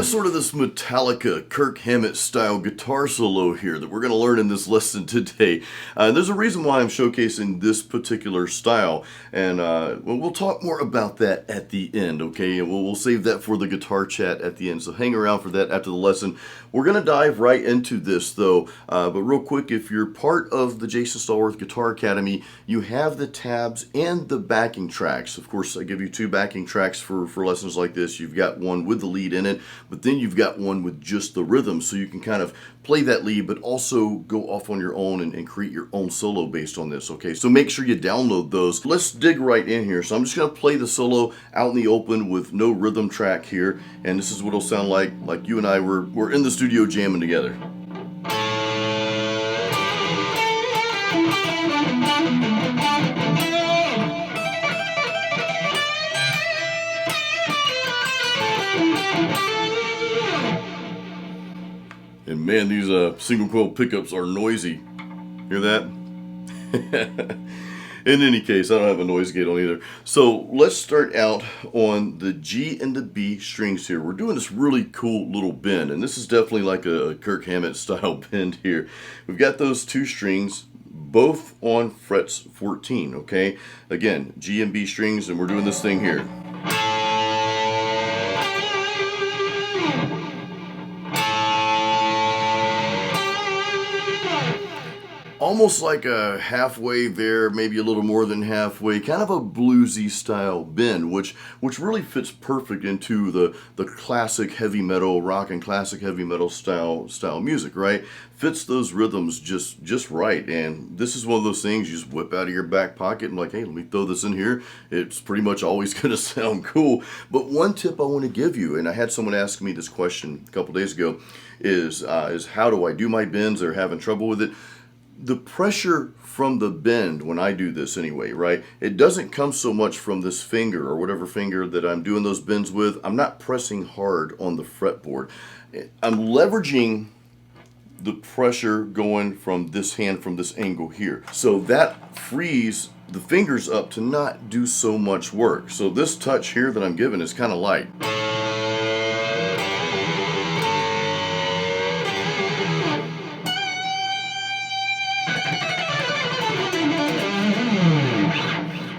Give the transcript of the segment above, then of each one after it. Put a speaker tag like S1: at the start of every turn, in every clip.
S1: got sort of this Metallica, Kirk Hammett-style guitar solo here that we're going to learn in this lesson today. There's a reason why I'm showcasing this particular style, and we'll talk more about that at the end, okay? And we'll save that for the guitar chat at the end, so hang around for that after the lesson. We're going to dive right into this, though, but real quick, if you're part of the Jason Stallworth Guitar Academy, you have the tabs and the backing tracks. Of course, I give you two backing tracks for lessons like this. You've got one with the lead in it, but then you've got one with just the rhythm, so you can kind of play that lead, but also go off on your own and create your own solo based on this, okay? So make sure you download those. Let's dig right in here. So I'm just gonna play the solo out in the open with no rhythm track here, and this is what it'll sound like you and I were in the studio jamming together. And man, these single coil pickups are noisy. Hear that? In any case, I don't have a noise gate on either. So let's start out on the G and the B strings here. We're doing this really cool little bend, and this is definitely like a Kirk Hammett style bend here. We've got those two strings both on frets 14, okay? Again, G and B strings, and we're doing this thing here. Almost like a halfway there, maybe a little more than halfway, kind of a bluesy style bend, which really fits perfect into the classic heavy metal, rock and classic heavy metal style music, right? Fits those rhythms just right. And this is one of those things you just whip out of your back pocket and like, hey, let me throw this in here. It's pretty much always going to sound cool. But one tip I want to give you, and I had someone ask me this question a couple days ago, is how do I do my bends? They're having trouble with it. The pressure from the bend, when I do this anyway, right, it doesn't come so much from this finger or whatever finger that I'm doing those bends with. I'm not pressing hard on the fretboard. I'm leveraging the pressure going from this hand, from this angle here. So that frees the fingers up to not do so much work. So this touch here that I'm giving is kind of light.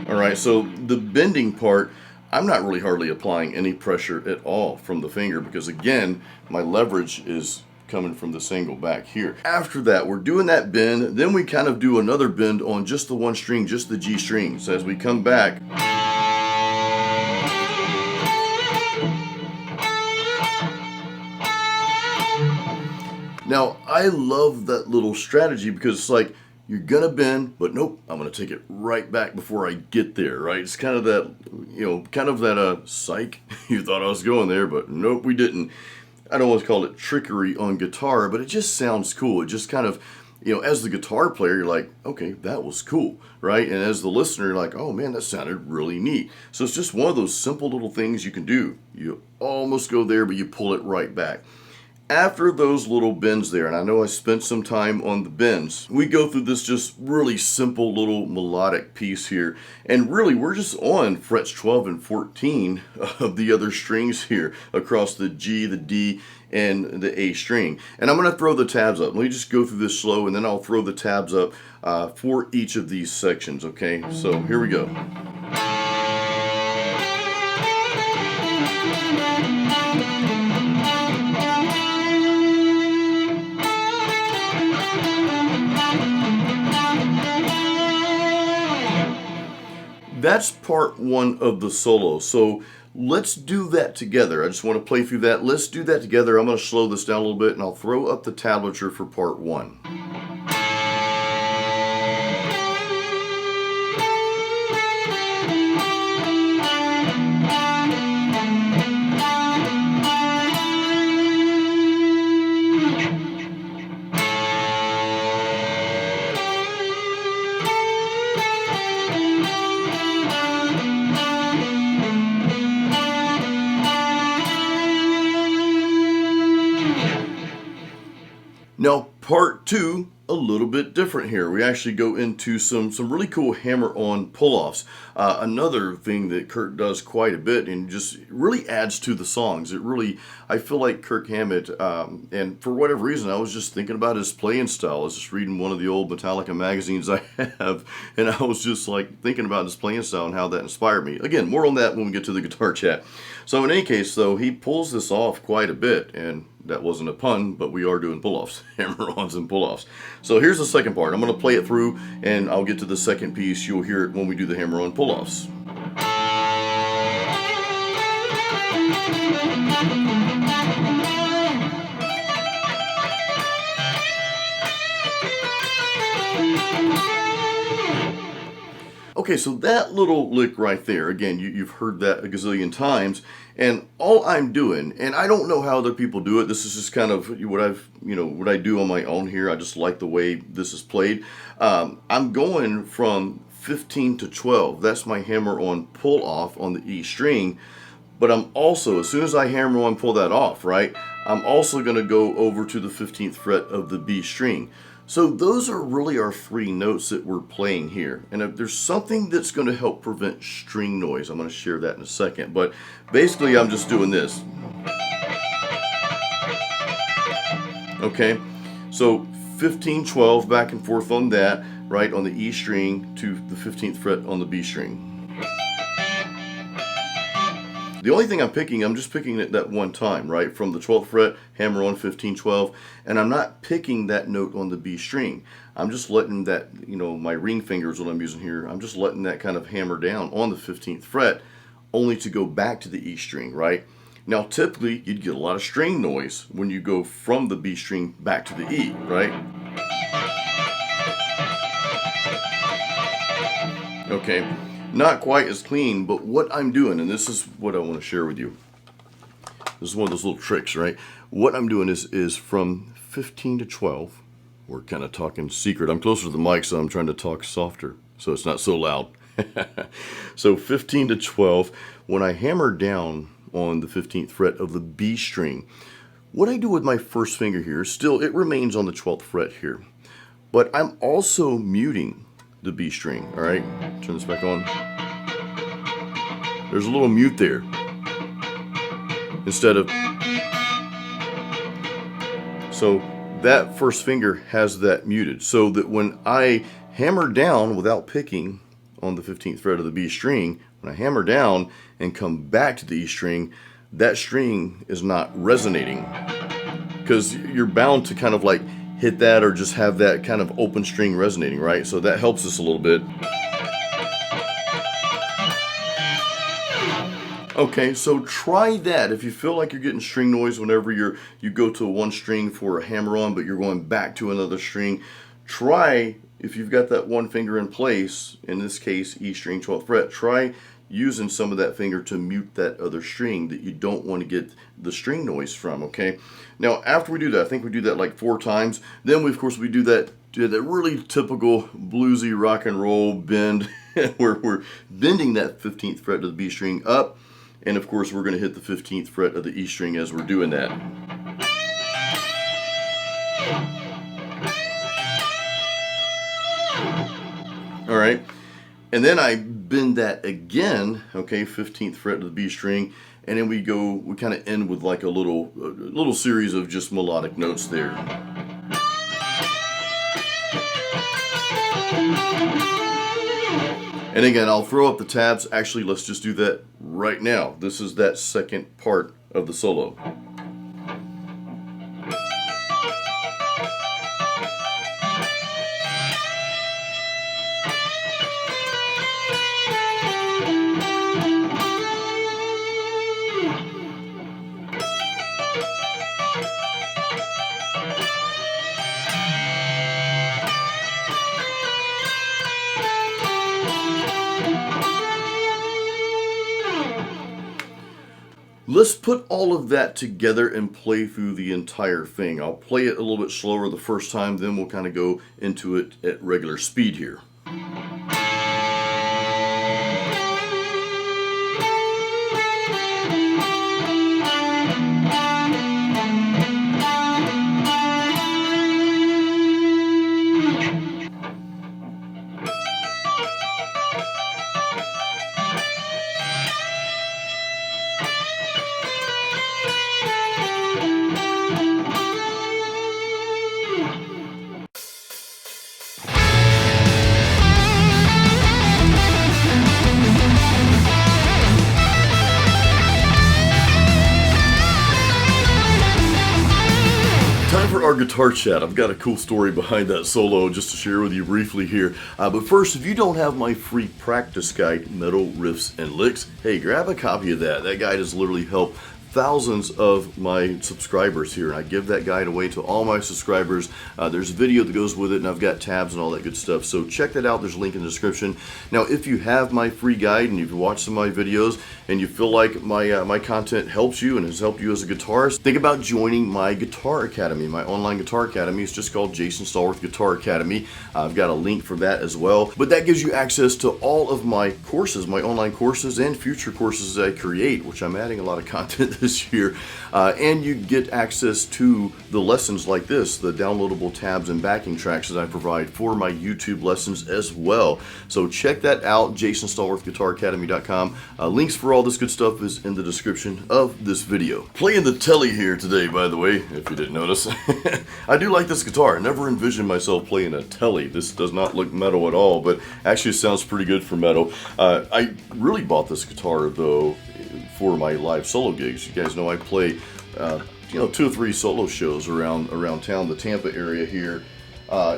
S1: Alright, so the bending part, I'm not really hardly applying any pressure at all from the finger because again, my leverage is coming from this angle back here. After that, we're doing that bend, then we kind of do another bend on just the one string, just the G string. So as we come back, now I love that little strategy because it's like, you're gonna bend, but nope, I'm gonna take it right back before I get there, right? It's kind of that, psych, you thought I was going there, but nope, we didn't. I don't want to call it trickery on guitar, but it just sounds cool. It just kind of, as the guitar player, you're like, okay, that was cool, right? And as the listener, you're like, oh man, that sounded really neat. So it's just one of those simple little things you can do. You almost go there, but you pull it right back. After those little bends there, and I know I spent some time on the bends, we go through this just really simple little melodic piece here. And really, we're just on frets 12 and 14 of the other strings here across the G, the D, and the A string. And I'm going to throw the tabs up. Let me just go through this slow, and then I'll throw the tabs up for each of these sections, okay? So here we go. That's part one of the solo. So let's do that together. I just want to play through that. Let's do that together. I'm going to slow this down a little bit and I'll throw up the tablature for part one. Now, part two, a little bit different here. We actually go into some really cool hammer-on pull-offs. Another thing that Kirk does quite a bit and just really adds to the songs. I feel like Kirk Hammett, and for whatever reason, I was just thinking about his playing style. I was just reading one of the old Metallica magazines I have, and I was just like thinking about his playing style and how that inspired me. Again, more on that when we get to the guitar chat. So in any case, though, he pulls this off quite a bit, and that wasn't a pun, but we are doing pull-offs, hammer-ons and pull-offs. So here's the second part. I'm going to play it through, and I'll get to the second piece. You'll hear it when we do the hammer-on pull-offs. Okay, so that little lick right there, again, you've heard that a gazillion times, and all I'm doing, and I don't know how other people do it, this is just kind of what I do on my own here. I just like the way this is played. I'm going from 15 to 12. That's my hammer-on pull-off on the E string, but I'm also, as soon as I hammer-on pull that off, right, I'm also going to go over to the 15th fret of the B string. So those are really our three notes that we're playing here. And if there's something that's going to help prevent string noise, I'm going to share that in a second. But basically, I'm just doing this. Okay, so 15, 12, back and forth on that, right, on the E string to the 15th fret on the B string. The only thing I'm just picking it that one time, right? From the 12th fret, hammer on 15, 12, and I'm not picking that note on the B string. I'm just letting that, my ring finger is what I'm using here. I'm just letting that kind of hammer down on the 15th fret, only to go back to the E string, right? Now, typically, you'd get a lot of string noise when you go from the B string back to the E, right? Okay. Not quite as clean, but what I'm doing, and this is what I want to share with you. This is one of those little tricks, right? What I'm doing is from 15 to 12. We're kind of talking secret. I'm closer to the mic, so I'm trying to talk softer, so it's not so loud. So 15 to 12, when I hammer down on the 15th fret of the B string, what I do with my first finger here, still it remains on the 12th fret here, but I'm also muting the B string. All right, turn this back on. There's a little mute there instead of, so that first finger has that muted, so that when I hammer down without picking on the 15th fret of the B string, when I hammer down and come back to the E string, that string is not resonating, because you're bound to kind of like hit that or just have that kind of open string resonating, right? So that helps us a little bit. Okay, so try that. If you feel like you're getting string noise whenever you go to one string for a hammer-on, but you're going back to another string, try, if you've got that one finger in place, in this case E string 12th fret, try using some of that finger to mute that other string that you don't want to get the string noise from, okay? Now, after we do that, I think we do that like 4 times, then of course we do that really typical bluesy rock and roll bend where we're bending that 15th fret of the B string up, and of course we're going to hit the 15th fret of the E string as we're doing that. All right. And then I bend that again, okay, 15th fret of the B string, and then we kind of end with like a little series of just melodic notes there. And again, I'll throw up the tabs. Actually, let's just do that right now. This is that second part of the solo. Let's put all of that together and play through the entire thing. I'll play it a little bit slower the first time, then we'll kind of go into it at regular speed here. Time for our guitar chat. I've got a cool story behind that solo just to share with you briefly here. But first, if you don't have my free practice guide, Metal, Riffs, and Licks, hey, grab a copy of that. That guide has literally helped thousands of my subscribers here, and I give that guide away to all my subscribers. There's a video that goes with it, and I've got tabs and all that good stuff, so check that out. There's a link in the description. Now, if you have my free guide and you've watched some of my videos and you feel like my content helps you and has helped you as a guitarist, think about joining my guitar academy. My online guitar academy is just called Jason Stallworth Guitar Academy. I've got a link for that as well, but that gives you access to all of my courses, my online courses and future courses that I create, which I'm adding a lot of content this year, and you get access to the lessons like this, the downloadable tabs and backing tracks that I provide for my YouTube lessons as well. So check that out, JasonStallworthGuitarAcademy.com. Links for all this good stuff is in the description of this video. Playing the Telly here today, by the way, if you didn't notice. I do like this guitar. I never envisioned myself playing a Telly. This does not look metal at all, but actually it sounds pretty good for metal. I really bought this guitar though for my live solo gigs. You guys know I play 2 or 3 solo shows around town, the Tampa area here,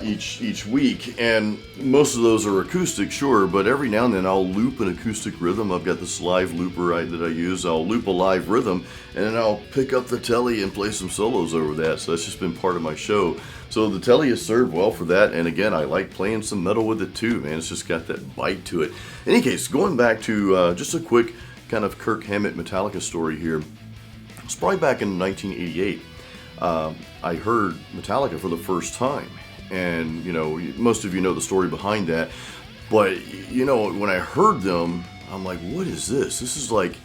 S1: each week, and most of those are acoustic, sure, but every now and then I'll loop an acoustic rhythm. I've got this live looper that I use. I'll loop a live rhythm, and then I'll pick up the Telly and play some solos over that. So that's just been part of my show. So the Telly has served well for that, and again, I like playing some metal with it too, man. It's just got that bite to it. In any case, going back to just a quick kind of Kirk Hammett Metallica story here. It's probably back in 1988. I heard Metallica for the first time, and you know, most of you know the story behind that, but you know, when I heard them, I'm like, what is this? This is like,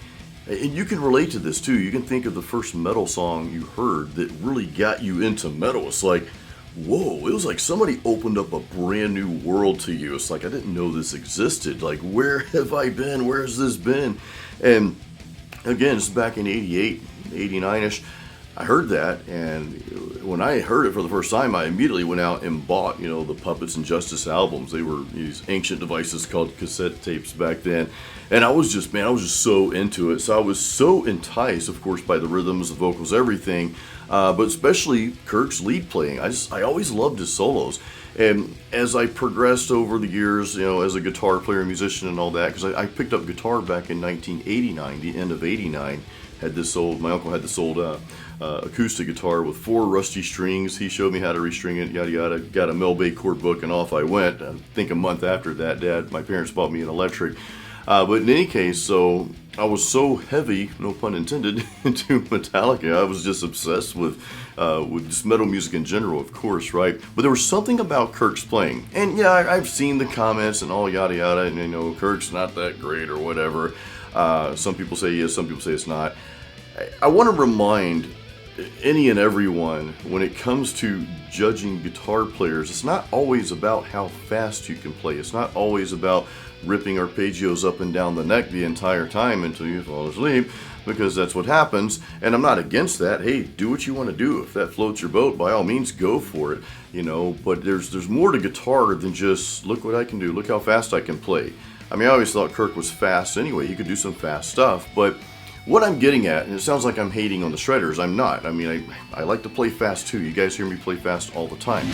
S1: and you can relate to this too. You can think of the first metal song you heard that really got you into metal. It's like, whoa, it was like somebody opened up a brand new world to you. It's like, I didn't know this existed. Like, where have I been? Where has this been? And again, it's back in 88, 89-ish. I heard that, and when I heard it for the first time, I immediately went out and bought, you know, the Puppets and Justice albums. They were these ancient devices called cassette tapes back then. And I was just so into it. So I was so enticed, of course, by the rhythms, the vocals, everything, but especially Kirk's lead playing. I always loved his solos. And as I progressed over the years, you know, as a guitar player, musician, and all that, because I picked up guitar back in 1989, the end of '89. My uncle had this old acoustic guitar with 4 rusty strings. He showed me how to restring it, yada yada. Got a Mel Bay chord book, and off I went. I think a month after that, my parents bought me an electric. But in any case, so I was so heavy, no pun intended, into Metallica. I was just obsessed with just metal music in general, of course, right? But there was something about Kirk's playing. And yeah, I've seen the comments and all yada yada, and you know, Kirk's not that great or whatever. Some people say he is, some people say it's not. I want to remind any and everyone, when it comes to judging guitar players, it's not always about how fast you can play. It's not always about ripping arpeggios up and down the neck the entire time until you fall asleep, because that's what happens. And I'm not against that. Hey, do what you want to do. If that floats your boat, by all means, go for it. You know, but there's more to guitar than just look what I can do, look how fast I can play. I mean, I always thought Kirk was fast anyway. He could do some fast stuff, but what I'm getting at, and it sounds like I'm hating on the shredders, I'm not. I mean, I like to play fast too. You guys hear me play fast all the time.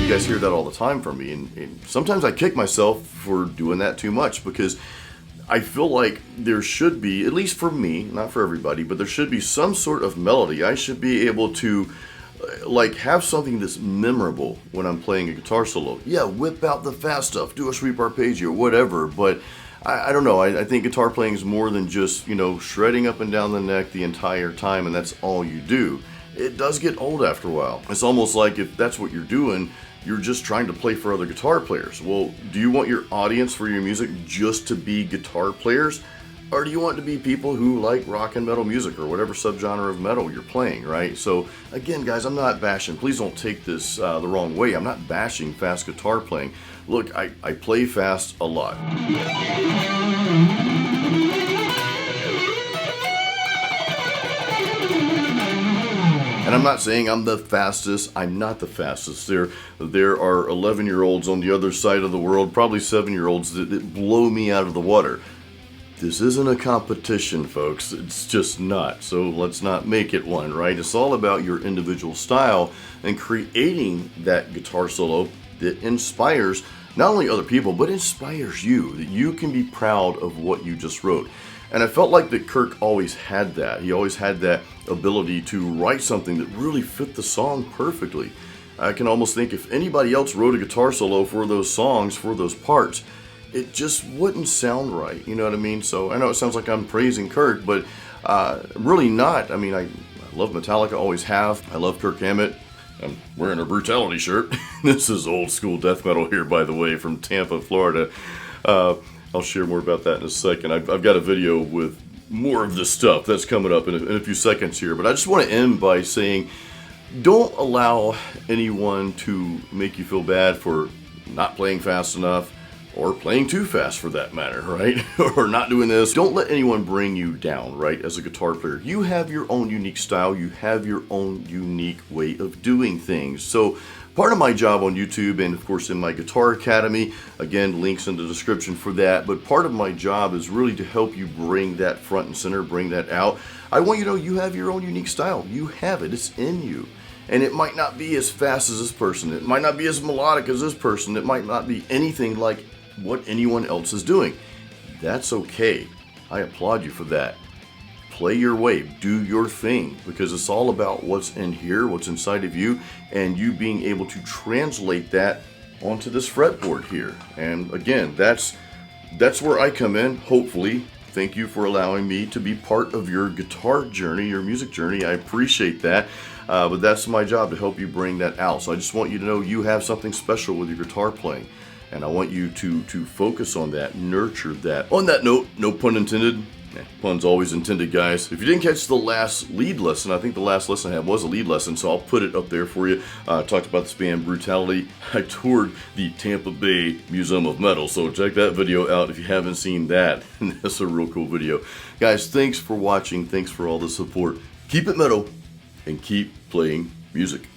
S1: You guys hear that all the time from me, and sometimes I kick myself for doing that too much, because I feel like there should be, at least for me, not for everybody, but there should be some sort of melody. I should be able to like have something that's memorable when I'm playing a guitar solo. Yeah, whip out the fast stuff, do a sweep arpeggio, whatever, but I don't know. I think guitar playing is more than just, you know, shredding up and down the neck the entire time and that's all you do. It does get old after a while. It's almost like if that's what you're doing, you're just trying to play for other guitar players. Well, do you want your audience for your music just to be guitar players? Or do you want to be people who like rock and metal music or whatever subgenre of metal you're playing, right? So again, guys, I'm not bashing. Please don't take this the wrong way. I'm not bashing fast guitar playing. Look, I play fast a lot. And I'm not saying I'm the fastest. I'm not the fastest. There are 11-year-olds on the other side of the world, probably 7-year-olds that blow me out of the water. This isn't a competition, folks. It's just not. So let's not make it one, right? It's all about your individual style and creating that guitar solo that inspires not only other people, but inspires you, that you can be proud of what you just wrote. And I felt like that Kirk always had that. He always had that ability to write something that really fit the song perfectly. I can almost think if anybody else wrote a guitar solo for those songs, for those parts, it just wouldn't sound right, you know what I mean? So I know it sounds like I'm praising Kirk, but really not. I mean, I love Metallica, always have. I love Kirk Hammett. I'm wearing a Brutality shirt. This is old school death metal here, by the way, from Tampa, Florida. I'll share more about that in a second. I've got a video with more of this stuff that's coming up in a few seconds here, but I just want to end by saying, don't allow anyone to make you feel bad for not playing fast enough, or playing too fast for that matter, right? Or not doing this. Don't let anyone bring you down, right? As a guitar player, you have your own unique style. You have your own unique way of doing things. So part of my job on YouTube, and of course in my Guitar Academy, again, links in the description for that, but part of my job is really to help you bring that front and center, bring that out. I want you to know you have your own unique style. You have it. It's in you. And it might not be as fast as this person. It might not be as melodic as this person. It might not be anything like what anyone else is doing. That's okay. I applaud you for that. Play your way, do your thing, because it's all about what's in here, what's inside of you, and you being able to translate that onto this fretboard here. And again, that's where I come in, hopefully. Thank you for allowing me to be part of your guitar journey, your music journey. I appreciate that. But that's my job, to help you bring that out. So I just want you to know you have something special with your guitar playing. And I want you to focus on that, nurture that. On that note, no pun intended. Pun's always intended, guys. If you didn't catch the last lead lesson, I think the last lesson I had was a lead lesson, so I'll put it up there for you. I talked about this band Brutality. I toured the Tampa Bay Museum of Metal, so check that video out if you haven't seen that. That's a real cool video. Guys, thanks for watching. Thanks for all the support. Keep it metal and keep playing music.